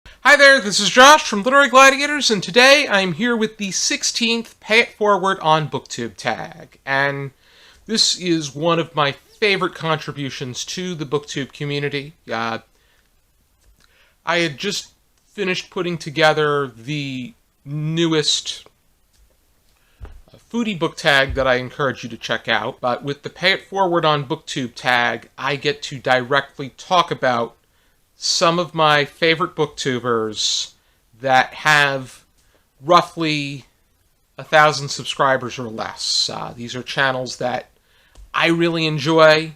Hi there, this is Josh from Literary Gladiators, and today I'm here with the 16th Pay It Forward on Booktube tag. And this is one of my favorite contributions to the Booktube community. I had just finished putting together the newest foodie book tag that I encourage you to check out, but with the Pay It Forward on Booktube tag, I get to directly talk about some of my favorite booktubers that have roughly 1,000 subscribers or less. These are channels that I really enjoy,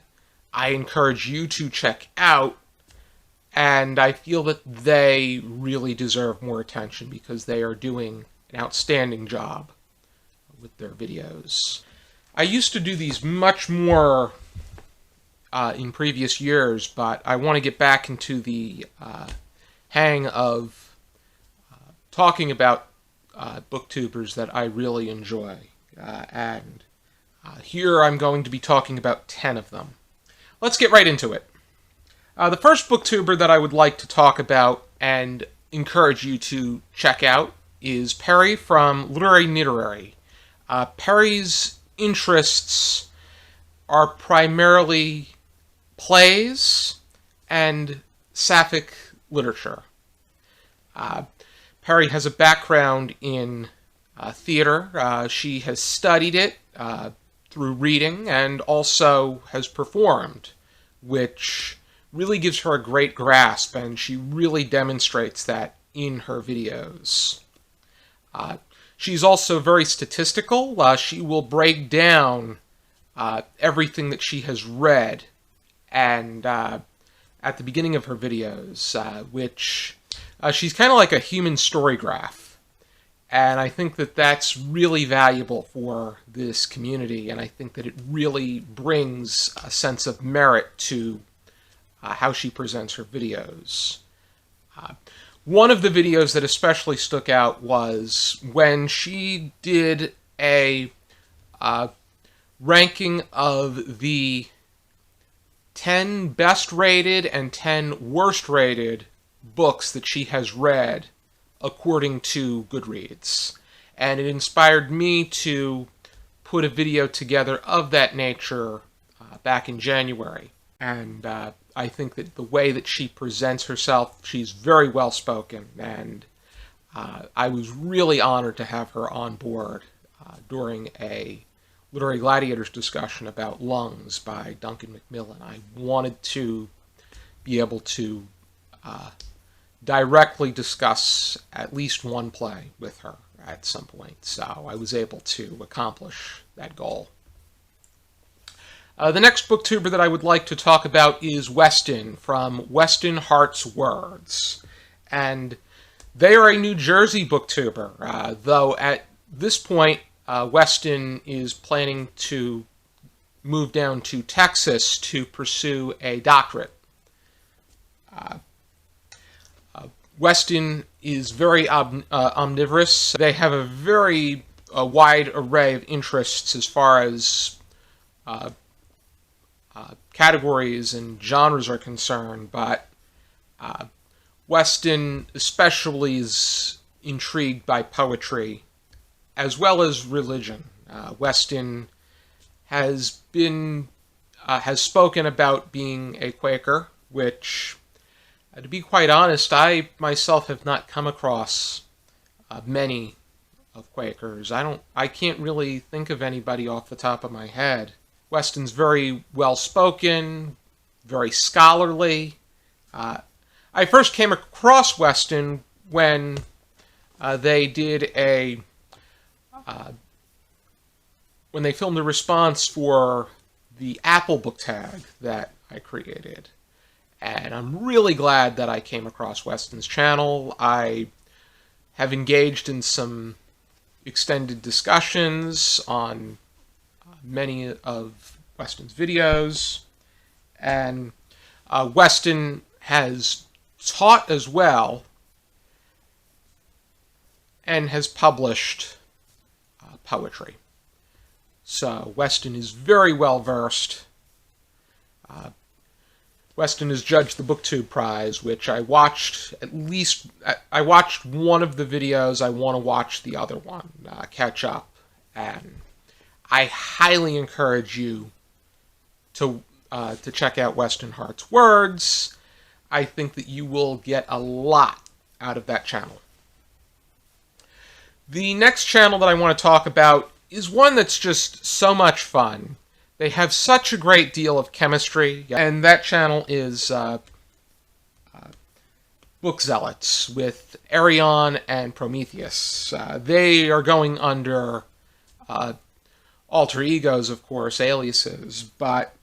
I encourage you to check out, and I feel that they really deserve more attention because they are doing an outstanding job with their videos. I used to do these much more in previous years, but I want to get back into the hang of talking about booktubers that I really enjoy. And here I'm going to be talking about 10 of them. Let's get right into it. The first booktuber that I would like to talk about and encourage you to check out is Perry from Literary Niterary. Perry's interests are primarily plays and sapphic literature. Perry has a background in theater. She has studied it through reading and also has performed, which really gives her a great grasp, and she really demonstrates that in her videos. She's also very statistical. She will break down everything that she has read and at the beginning of her videos, which she's kind of like a human story graph. And I think that that's really valuable for this community, and I think that it really brings a sense of merit to how she presents her videos. One of the videos that especially stuck out was when she did a ranking of the 10 best rated and 10 worst rated books that she has read according to Goodreads. And it inspired me to put a video together of that nature back in January. And I think that the way that she presents herself, she's very well spoken, and I was really honored to have her on board during a Literary Gladiators discussion about Lungs by Duncan Macmillan. I wanted to be able to directly discuss at least one play with her at some point, so I was able to accomplish that goal. The next booktuber that I would like to talk about is Weston from Weston Heart's Words. And they are a New Jersey booktuber, though at this point Weston is planning to move down to Texas to pursue a doctorate. Weston is very omnivorous. They have a very wide array of interests as far as categories and genres are concerned, but Weston especially is intrigued by poetry as well as religion. Weston has spoken about being a Quaker, which, to be quite honest, I myself have not come across many of Quakers. I can't really think of anybody off the top of my head. Weston's very well spoken, very scholarly. I first came across Weston when they did when they filmed a response for the Apple book tag that I created. And I'm really glad that I came across Weston's channel. I have engaged in some extended discussions on many of Weston's videos. And Weston has taught as well and has published poetry. So Weston is very well versed. Weston has judged the Booktube Prize, which I watched I watched one of the videos. I want to watch the other one, catch up. And I highly encourage you to check out Weston Hart's words. I think that you will get a lot out of that channel. The next channel that I want to talk about is one that's just so much fun. They have such a great deal of chemistry, and that channel is Book Zealots with Arion and Prometheus. They are going under alter egos, of course, aliases, but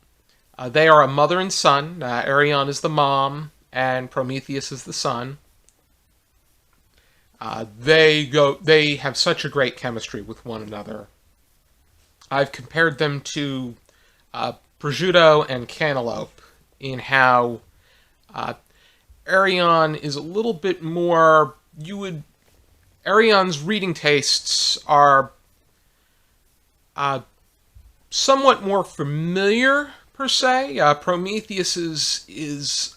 they are a mother and son. Arion is the mom, and Prometheus is the son. They have such a great chemistry with one another. I've compared them to prosciutto and cantaloupe in how Arion is a little bit more, Arion's reading tastes are somewhat more familiar, per se. Prometheus's is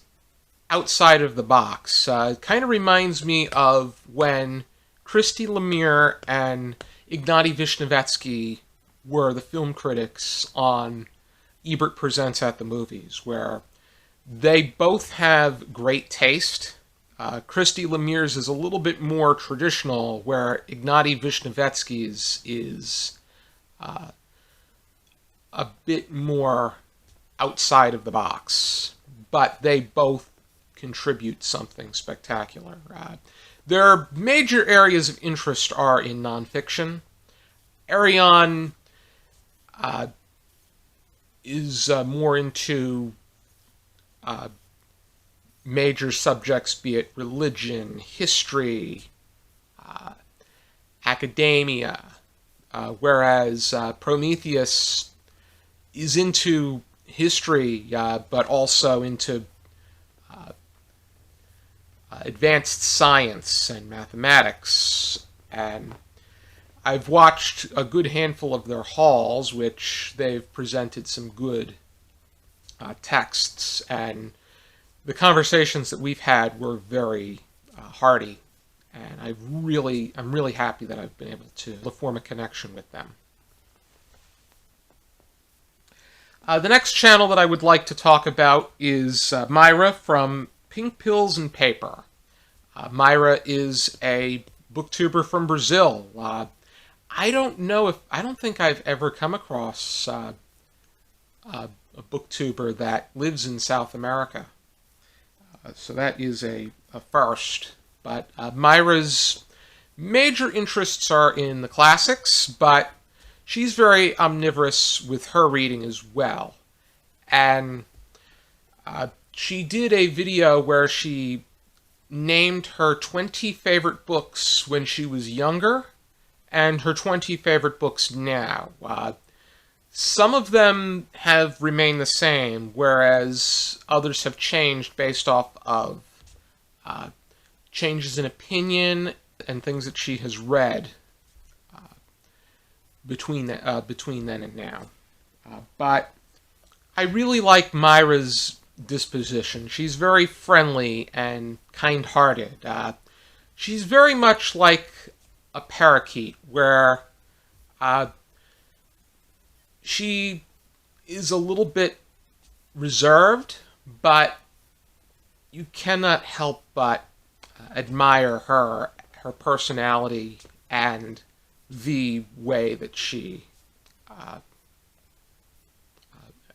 outside of the box. It kind of reminds me of when Christy Lemire and Ignatiy Vishnevetsky were the film critics on Ebert Presents at the Movies, where they both have great taste. Christy Lemire's is a little bit more traditional, where Ignatiy Vishnevetsky's is a bit more outside of the box. But they both contribute something spectacular. Their major areas of interest are in nonfiction. Arion is more into major subjects, be it religion, history, academia, whereas Prometheus is into history, but also into advanced science and mathematics. And I've watched a good handful of their hauls, which they've presented some good texts, and the conversations that we've had were very hearty, and I'm really happy that I've been able to form a connection with them. The next channel that I would like to talk about is Myra from Pink Pills and Paper. Myra is a booktuber from Brazil. I don't think I've ever come across a booktuber that lives in South America. So that is a first. But Myra's major interests are in the classics, but she's very omnivorous with her reading as well. And she did a video where she named her 20 favorite books when she was younger and her 20 favorite books now. Some of them have remained the same, whereas others have changed based off of changes in opinion and things that she has read between then and now. But I really like Myra's disposition. She's very friendly and kind-hearted. She's very much like a parakeet, where she is a little bit reserved, but you cannot help but admire her personality and the way that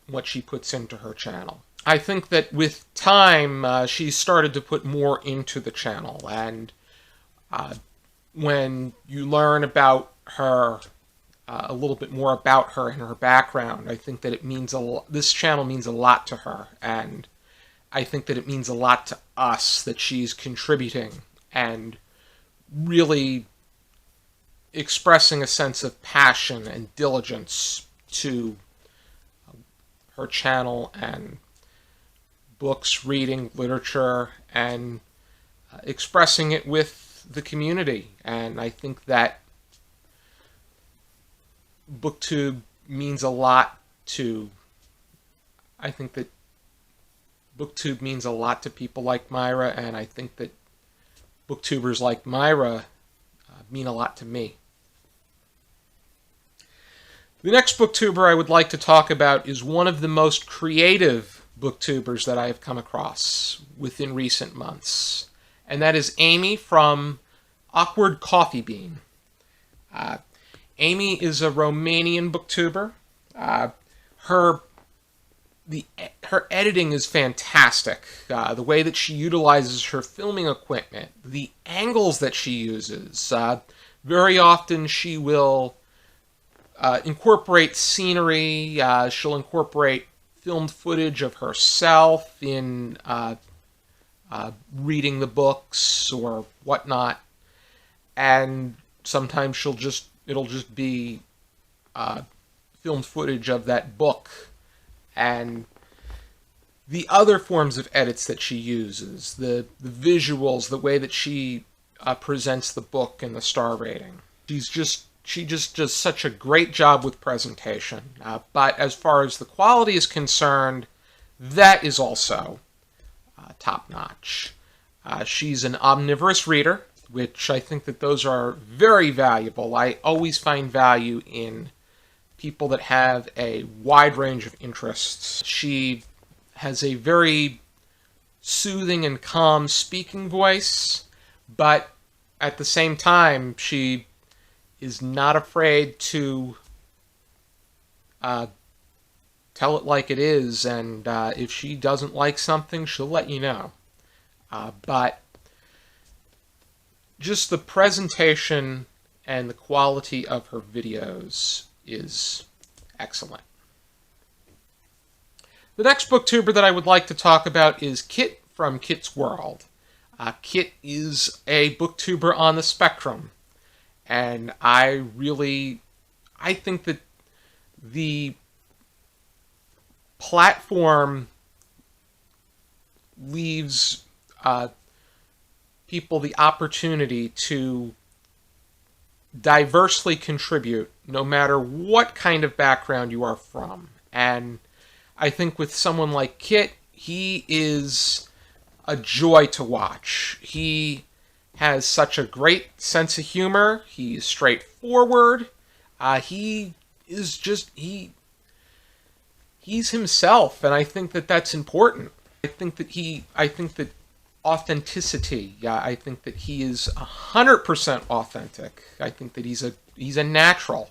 what she puts into her channel. I think that with time, she started to put more into the channel, and when you learn about her, a little bit more about her and her background, I think that it means this channel means a lot to her, and I think that it means a lot to us that she's contributing and really expressing a sense of passion and diligence to her channel and books, reading, literature, and expressing it with the community. And I think that Booktube means a lot to, I think that Booktube means a lot to people like Myra, and I think that booktubers like Myra mean a lot to me. The next booktuber I would like to talk about is one of the most creative booktubers that I have come across within recent months, and that is Amy from Awkward Coffeebean. Amy is a Romanian booktuber. Her editing is fantastic. The way that she utilizes her filming equipment, the angles that she uses. Very often she will incorporate scenery. She'll incorporate filmed footage of herself in reading the books or whatnot. And sometimes it'll just be filmed footage of that book. And the other forms of edits that she uses, the visuals, the way that she presents the book and the star rating. She just does such a great job with presentation. But as far as the quality is concerned, that is also top-notch. She's an omnivorous reader, which I think that those are very valuable. I always find value in people that have a wide range of interests. She has a very soothing and calm speaking voice, but at the same time, she is not afraid to tell it like it is, and if she doesn't like something, she'll let you know. But just the presentation and the quality of her videos is excellent. The next booktuber that I would like to talk about is Kit from Kit's World. Kit is a booktuber on the spectrum, and I think that the platform leaves people the opportunity to diversely contribute, no matter what kind of background you are from. And I think with someone like Kit, he is a joy to watch. He has such a great sense of humor. He's straightforward. He's himself, and I think that that's important. I think that authenticity. I think that he is 100% authentic. I think that he's a natural.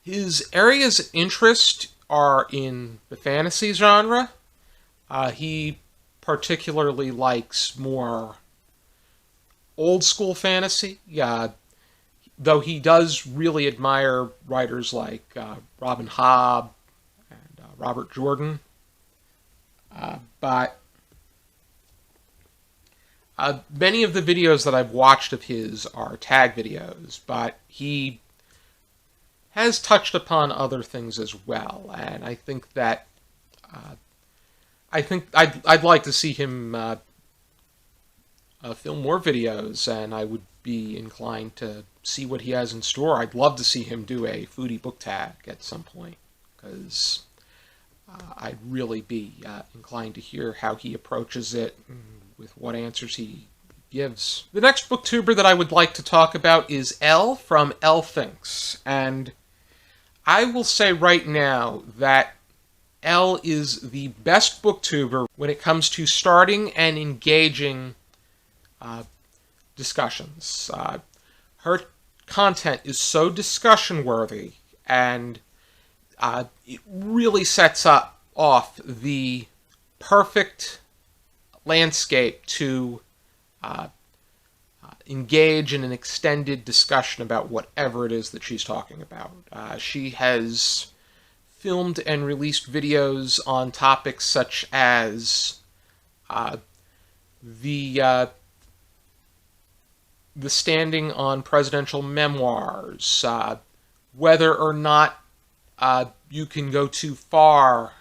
His areas of interest are in the fantasy genre. He particularly likes more old school fantasy. Though he does really admire writers like Robin Hobb and Robert Jordan. But many of the videos that I've watched of his are tag videos, but he has touched upon other things as well, and I think that I'd like to see him film more videos, and I would be inclined to see what he has in store. I'd love to see him do a foodie book tag at some point, because I'd really be inclined to hear how he approaches it and with what answers he gives. The next booktuber that I would like to talk about is Elle from Elfinx, and I will say right now that Elle is the best booktuber when it comes to starting and engaging discussions. Her content is so discussion-worthy, and it really sets off the perfect landscape to engage in an extended discussion about whatever it is that she's talking about. She has filmed and released videos on topics such as the standing on presidential memoirs, whether or not you can go too far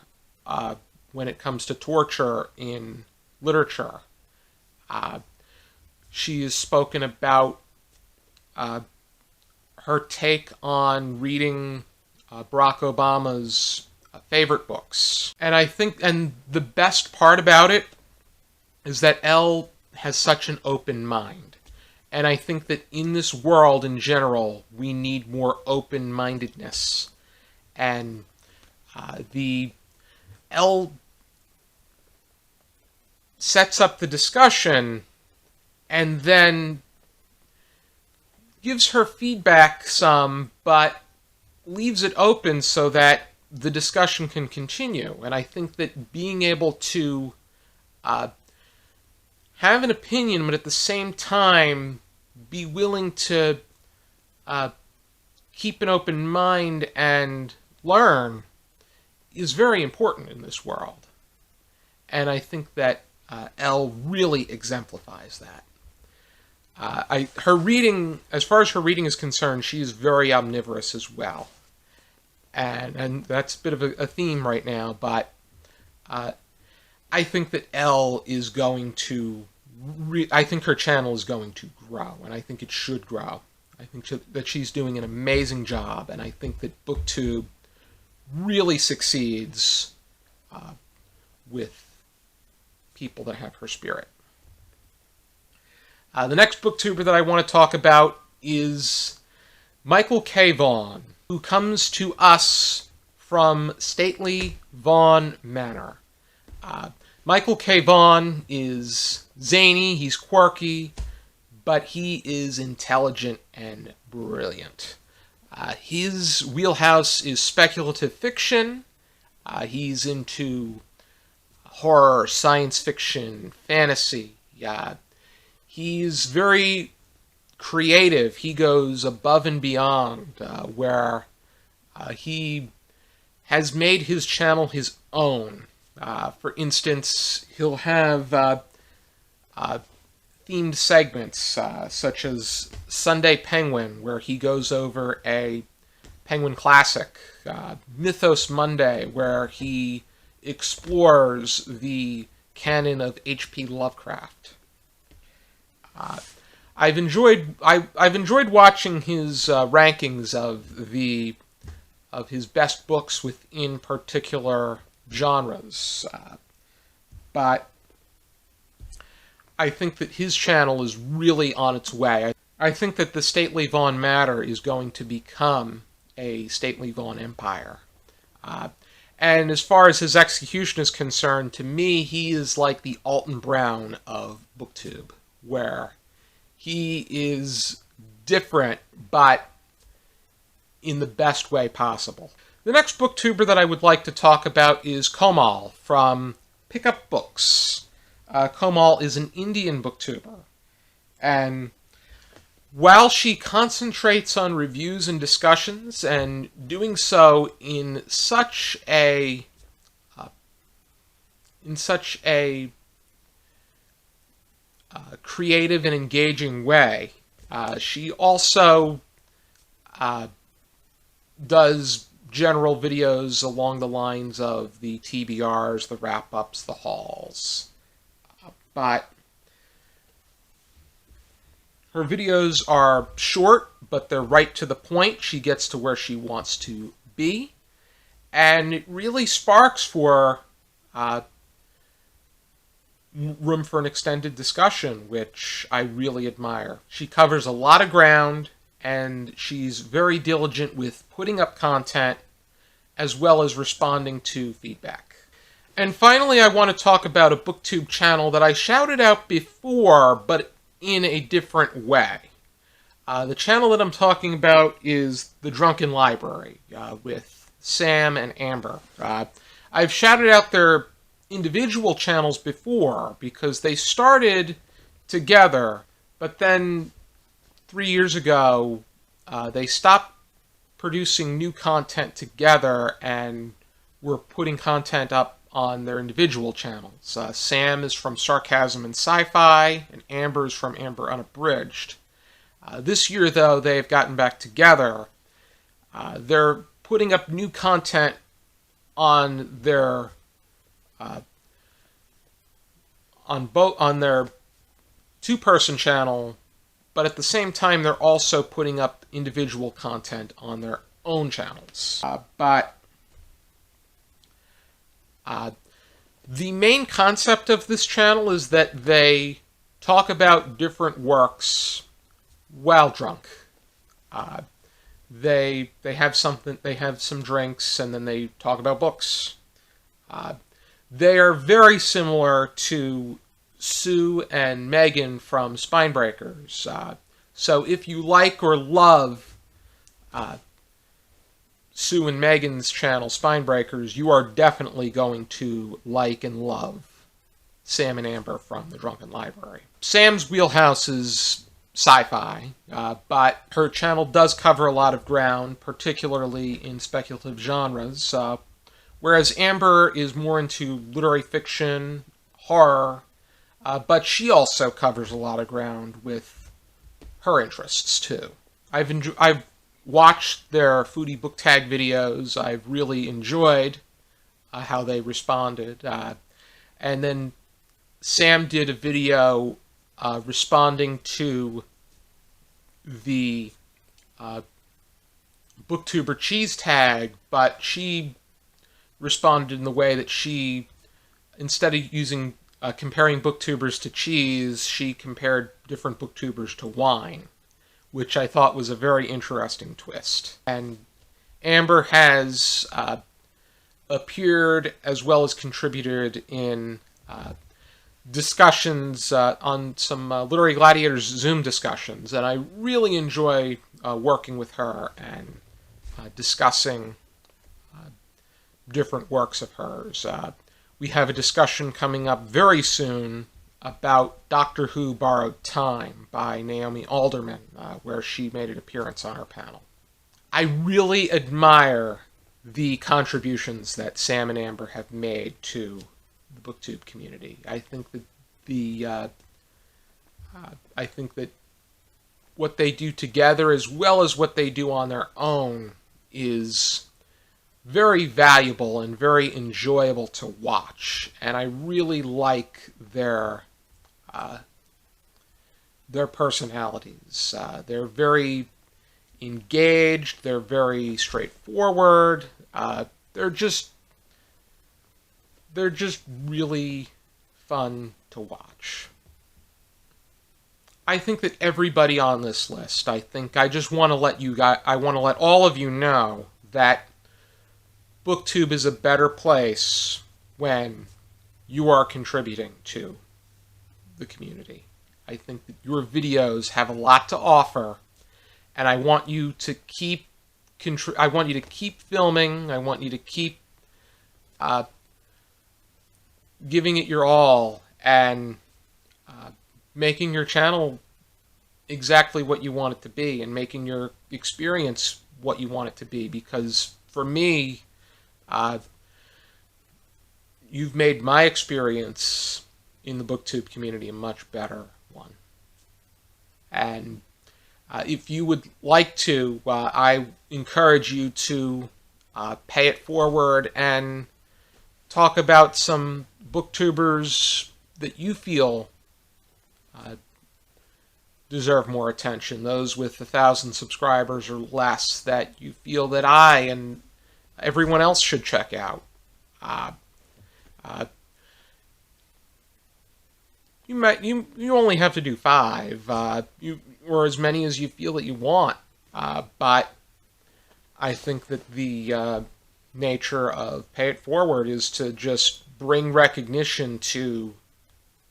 when it comes to torture in literature. She has spoken about her take on reading Barack Obama's favorite books. And I think, and the best part about it is that Elle has such an open mind. And I think that in this world in general, we need more open-mindedness. And the Elle sets up the discussion and then gives her feedback some, but leaves it open so that the discussion can continue. And I think that being able to have an opinion, but at the same time be willing to keep an open mind and learn is very important in this world. And I think that Elle really exemplifies that. Her reading, as far as her reading is concerned, she is very omnivorous as well. And that's a bit of a theme right now, but I think that Elle is going to, I think her channel is going to grow, and I think it should grow. I think that she's doing an amazing job, and I think that Booktube really succeeds with people that have her spirit. The next booktuber that I want to talk about is Michael K Vaughan, who comes to us from stately Vaughan Manor. Michael K Vaughan is zany, he's quirky, but he is intelligent and brilliant. His wheelhouse is speculative fiction. He's into horror, science fiction, fantasy. He's very creative. He goes above and beyond, where he has made his channel his own. For instance, he'll have themed segments, such as Sunday Penguin, where he goes over a Penguin classic, Mythos Monday, where he explores the canon of H.P. Lovecraft. I've enjoyed watching his rankings of his best books within particular genres, but I think that his channel is really on its way. I think that the stately Vaughan Manor is going to become a stately Vaughan empire. And as far as his execution is concerned, to me, he is like the Alton Brown of Booktube, where he is different, but in the best way possible. The next booktuber that I would like to talk about is Komal from Pickup Books. Komal is an Indian booktuber, and while she concentrates on reviews and discussions, and doing so in such a creative and engaging way, she also does general videos along the lines of the TBRs, the wrap-ups, the hauls. But her videos are short, but they're right to the point. She gets to where she wants to be. And it really sparks for room for an extended discussion, which I really admire. She covers a lot of ground, and she's very diligent with putting up content as well as responding to feedback. And finally, I want to talk about a Booktube channel that I shouted out before, but in a different way. The channel that I'm talking about is the Drunken Library, with Sam and Amber. I've shouted out their individual channels before because they started together, but then 3 years ago, they stopped producing new content together and were putting content up on their individual channels. Sam is from Sarcasm and Sci-Fi, and Amber is from Amber Unabridged. This year, though, they've gotten back together. They're putting up new content on their on their two-person channel, but at the same time, they're also putting up individual content on their own channels. But The main concept of this channel is that they talk about different works while drunk. They have some drinks, and then they talk about books. They are very similar to Sue and Megan from Spinebreakers. So if you like or love Sue and Megan's channel, Spinebreakers, you are definitely going to like and love Sam and Amber from the Drunken Library. Sam's wheelhouse is sci-fi, but her channel does cover a lot of ground, particularly in speculative genres, whereas Amber is more into literary fiction, horror, but she also covers a lot of ground with her interests, too. I've watched their foodie book tag videos. I've really enjoyed how they responded. And then Sam did a video responding to the Booktuber cheese tag, but she responded in the way that she, instead of using comparing booktubers to cheese, she compared different booktubers to wine, which I thought was a very interesting twist. And Amber has appeared as well as contributed in discussions on some Literary Gladiators Zoom discussions, and I really enjoy working with her and discussing different works of hers. We have a discussion coming up very soon about Doctor Who Borrowed Time by Naomi Alderman, where she made an appearance on our panel. I really admire the contributions that Sam and Amber have made to the Booktube community. I think that what they do together, as well as what they do on their own, is very valuable and very enjoyable to watch. And I really like their personalities. They're very engaged. They're very straightforward. They're just really fun to watch. I think that everybody on this list, I want to let all of you know that Booktube is a better place when you are contributing to the community. I think that your videos have a lot to offer, and I want you to keep filming. I want you to keep giving it your all and making your channel exactly what you want it to be, and making your experience what you want it to be. Because for me, you've made my experience in the Booktube community a much better one. And if you would like to, I encourage you to pay it forward and talk about some booktubers that you feel deserve more attention, those with 1,000 subscribers or less that you feel that I and everyone else should check out. You only have to do 5, or as many as you feel that you want. But I think that the nature of Pay It Forward is to just bring recognition to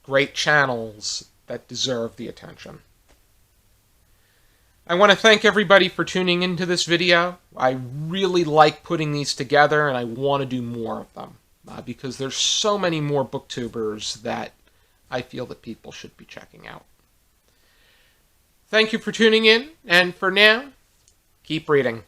great channels that deserve the attention. I want to thank everybody for tuning into this video. I really like putting these together, and I want to do more of them, because there's so many more booktubers that I feel that people should be checking out. Thank you for tuning in, and for now, keep reading.